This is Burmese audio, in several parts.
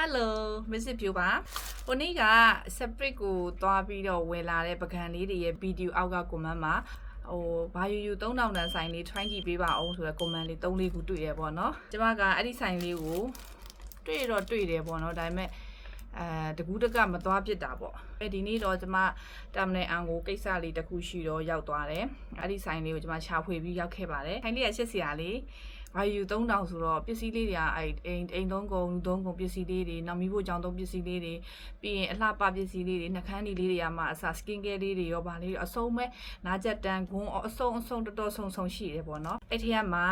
Hello Mrs. ပြူပါဟိုနေ့က separate ကိုသွားပြီးတော့ဝယ်လာတဲ့ပကံလေးတွေရဲ့ video အောက်က comment မှာဟိုဘာယူယူ3000တန်ဆိုင်လေး try ကြည့်ပေးပါအောင်ဆိုတဲ့ comment လေး3-4ခုတွေ့ရပေါ့နော်ကျမကအဲ့ဒီဆိုင်လေးကိုတွေ့တယ်ပေါ့နော်ဒါပေမဲ့တကူးတကမသွားဖြစ်တာပေါ့ဒီနေ့တော့ကျမတာမနယ်အန်ကိုကိစ္စလေးတစ်ခုရှိတော့ရောက်သွားတယ်အဲ့ဒီဆိုင်လေးကိုကျမရှာဖွေပြီးရောက်ခဲ့ပါတယ်ဆိုင်လေးကရှစ်စရာလေးဘာယူ3000ဆိုတော့ပစ္စည်းလေးတွေကအိမ်သုံးကုန်ပစ္စည်းလေးတွေနောက်မိဖို့ကြောင့်သုံးပစ္စည်းလေးတွေပြီးရင်အလှပပစ္စည်းလေးတွေနှာခမ်းဒီလေးတွေကမှအစ skin care လေးတွေရောဗာလေးအစုံမဲ့နားချက်တန်ခွန်းအစုံတော်တော်ဆုံရှိတယ်ပေါ့နော်အဲ့ဒီကမှ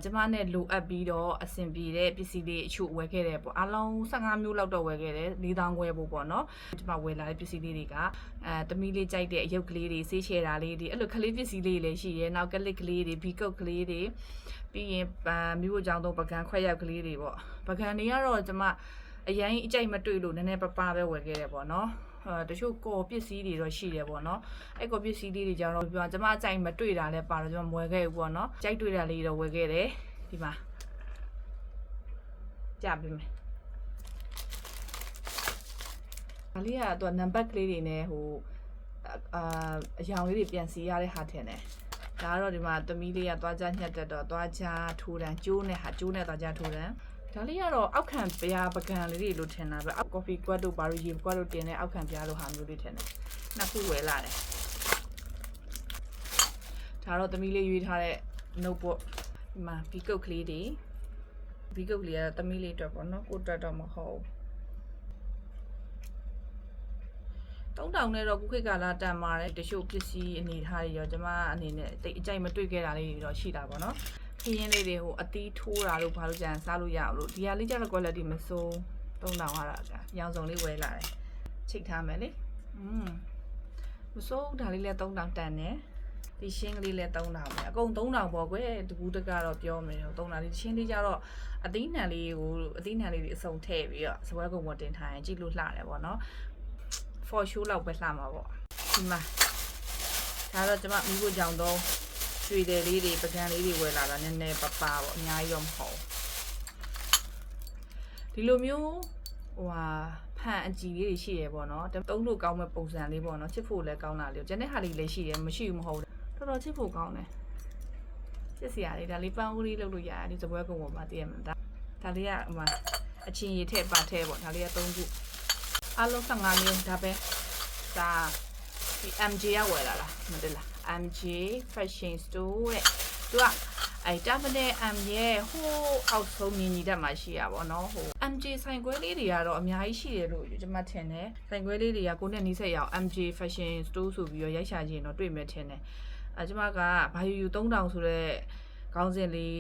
ကျမနဲ့လိုအပ်ပြီးတော့အဆင်ပြေတဲ့ပစ္စည်းလေးအချို့ဝယ်ခဲ့တယ်ပေါ့အလုံး15မျိုးလောက်တော့ဝယ်ခဲ့တယ်4000ခွဲပို့ပေါ့နော်ကျမဝယ်လာတဲ့ပစ္စည်းလေးတွေကသမီးလေးကြိုက်တဲ့အရုပ်ကလေးတွေဆေးချယ်တာလေးတွေအဲ့လိုကလေးပစ္စည်းလေးလည်းရှိရဲနောက်ကလစ်ကလေးတွေဘီကုတ်ကလေးတွေပြီးရင်မြို့ကြောင်တော့ပကံခွက်ရောက်ကလေးတွေပေါ့ပကံတွေကတော့ကျမအရင်အကြိုက်မတွေ့လို့နည်းနည်းပပပဲဝယ်ခဲ့တယ်ပေါ့နော်တချို့ကော်ပစ္စည်းတွေတော့ရှိတယ်ပေါ့နော်အဲ့ကော်ပစ္စည်းလေးတွေကြတော့ပြောကျမအကြိုက်မတွေ့တာလည်းပါတော့ကျမဝယ်ခဲ့ဘူးပေါ့နော်ကြိုက်တွေ့တာလေးတော့ဝယ်ခဲ့တယ်ဒီမှာကြပြီမယ်ဒါလေးကတော့နံပါတ်ကလေးတွေနဲ့ဟိုအရောင်လေးတွေပြန်စီရတဲ့ဟာထင်တယ်ဒါကတော့ဒီမှာသမီးလေးကသွားကြညှက်တက်တော့သွားကြထိုးတန်းကျိုးနဲ့သွားကြထိုးတန်းဒါလေးကတော့အောက်ခံပြားပကံလေးတွေလို့ထင်တာပဲအောက် coffee ကွက်တို့ဘာလို့ရေကွက်တို့တင်တဲ့အောက်ခံပြားတို့ဟာမျိုးလေးထင်တယ်နှစ်ခုဝယ်လာတယ်ဒါတော့သမီးလေးရွေးထားတဲ့ notebook ဒီမှာဘီကုတ်ကလေးတွေဘီကုတ်ကလေးကသမီးလေးအတွက်ပေါ့နော်ကိုအတွက်တော့မဟုတ်3000နဲ့တော့ခုခေတ်ကာလတန်ပါတယ်တချို့ပစ္စည်းအနေထားတွေရောကျမအနေနဲ့တိတ်အကြိုက်မတွေ့ခဲ့တာလေးတွေတော့ရှိတာပေါ့နော်ခင်းလေးတွေဟိုအသီးထိုးတာလို့ဘာလို့ကြံစားလို့ရအောင်လို့ဒီဟာလေးကျတော့ quality မစိုး3000ဟာတာရောင်စုံလေးဝယ်လာတယ်ချိတ်ထားမယ်လေမစိုးဒါလေးလည်း3000တန်တယ်ဒီရှင်းကလေးလည်း3000ပဲအကုန်3000ပေါ့ကွယ်တကူးတကတော့ပြောမယ်တော့3000လေးရှင်းလေးကျတော့အသီးနှံလေးတွေအစုံထည့်ပြီးတော့စပွဲကုန်ပေါ်တင်ထားရင်ကြည့်လို့လှတယ်ပေါ့နော်for show လောက်ပဲလှမှာပေါ့ဒီမှာဒါတော့ကျမမိဖို့ကြောင်တော့ရွှေတယ်လေးတွေပကံလေးတွေဝယ်လာတာနည်းနည်းပပပေါ့အများကြီးတော့မဟုတ်ဒီလိုမျိုးဟိုဟာဖန်အကြည့်လေးတွေရှိရပေါ့နော်သုံးလို့ကောင်းမဲ့ပုံစံလေးပေါ့နော်ချစ်ဖို့လည်းကောင်းတာလေးကျန်တဲ့ဟာလေးလည်းရှိတယ်မရှိဘူးမဟုတ်တော်တော်ချစ်ဖို့ကောင်းတယ်ချစ်စရာလေးဒါလေးပန်းဦးလေးလုပ်လို့ရတယ်ဒီစပွဲကုံပေါ်မှာတည်ရမှာဒါလေးကဟိုမှာအချင်းရည်ထည့်ပါထည့်ပေါ့ဒါလေးက3ခုအားလုံး15မျိုးဒါပဲဒါဒီ MJ ကဝယ်လာလားမတလား MJ Fashion Store တဲ့သူကအဲတာမနဲ့ M ရဲ့ဟိုအောက်ဆုံးမြင်ကြီးတက်မှာရှိရပါတော့ဟို MJ ဆိုင်ခွဲလေးတွေကတော့အများကြီးရှိတယ်လို့ကျွန်မထင်တယ်ဆိုင်ခွဲလေးတွေကကိုနဲ့နီးစက်ရအောင် MJ Fashion Store ဆိုပြီးတော့ရိုက်ရှာခြင်းတော့တွေ့မယ်ထင်တယ်ကျွန်မကဘာယူ3000ဆိုတဲ့ခေါင်းစဉ်လေး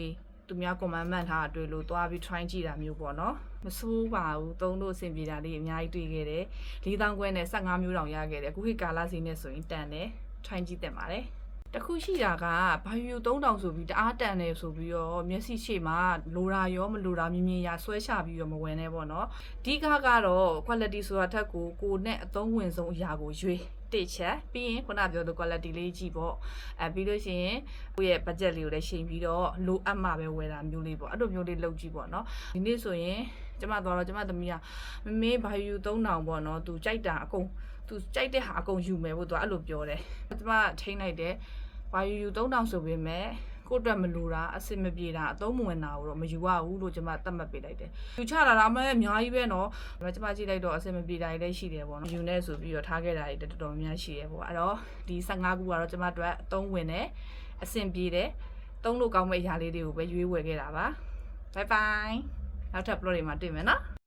သူများ comment မှတ်ထားတွေ့လို့သွားပြီး try ကြည့်တာမျိုးပေါ့နော်မဆိုးပါဘူးသုံးလို့အဆင်ပြေတာလေးအများကြီးတွေ့ခဲ့တယ်4000ခွဲနဲ့15မျိုးတောင်ရခဲ့တယ်အခုခေတ်ကာလစီနဲ့ဆိုရင်တန်တယ် try ကြည့်တင်ပါတယ်တခုရှိတာကဘာယူ3000ဆိုပြီးတအားတန်တယ်ဆိုပြီးတော့မျက်စိရှေ့မှာလိုတာရောမလိုတာမြင်ရဆွဲချပြီးတော့မဝင်နဲ့ပေါ့နော်ဒီကားကတော့ quality ဆိုတာထက်ကိုနဲ့အသုံးဝင်ဆုံးအရာကိုရွေးတစ်ချက်ပြီးရင်ခုနပြောတဲ့ quality လေးကြည့်ပေါ့ပြီးလို့ရှိရင်ကိုယ့်ရဲ့ budget လေးကိုလည်းချိန်ပြီးတော့လိုအပ်မှပဲဝယ်တာမျိုးလေးပေါ့အဲ့လိုမျိုးလေးလုပ်ကြည့်ပေါ့နော်ဒီနေ့ဆိုရင်ကျမသွားတော့ကျမသမီးကမမေးဘာယူ3000ပေါ့နော်သူကြိုက်တာအကုန်သူကြိုက်တဲ့ဟာအကုန်ယူမယ်ဖို့သူအဲ့လိုပြောတယ်ကျမထိန်းလိုက်တယ်ဘာယူ3000ဆိုပေမဲ့ကိုယ့်အတွက်မလိုတာအဆင်မပြေတာအသုံးမဝင်တာကိုတော့မယူရဘူးလို့ကျမသတ်မှတ်ပေးလိုက်တယ်။ယူချတာဒါမှအများကြီးပဲနော်။ကျမကြည့်လိုက်တော့အဆင်မပြေတာတွေလည်းရှိတယ်ပေါ့နော်။ယူနေဆိုပြီးတော့ထားခဲ့တာတွေတော်တော်များရှိတယ်ပေါ့။အဲ့တော့ဒီ15ခုကတော့ကျမတို့အသုံးဝင်တယ်အဆင်ပြေတယ်သုံးလို့ကောင်းမဲ့အရာလေးတွေကိုပဲရွေးဝယ်ခဲ့တာပါ။ Bye bye နောက်ထပ် upload တွေမှာတွေ့မယ်နော်။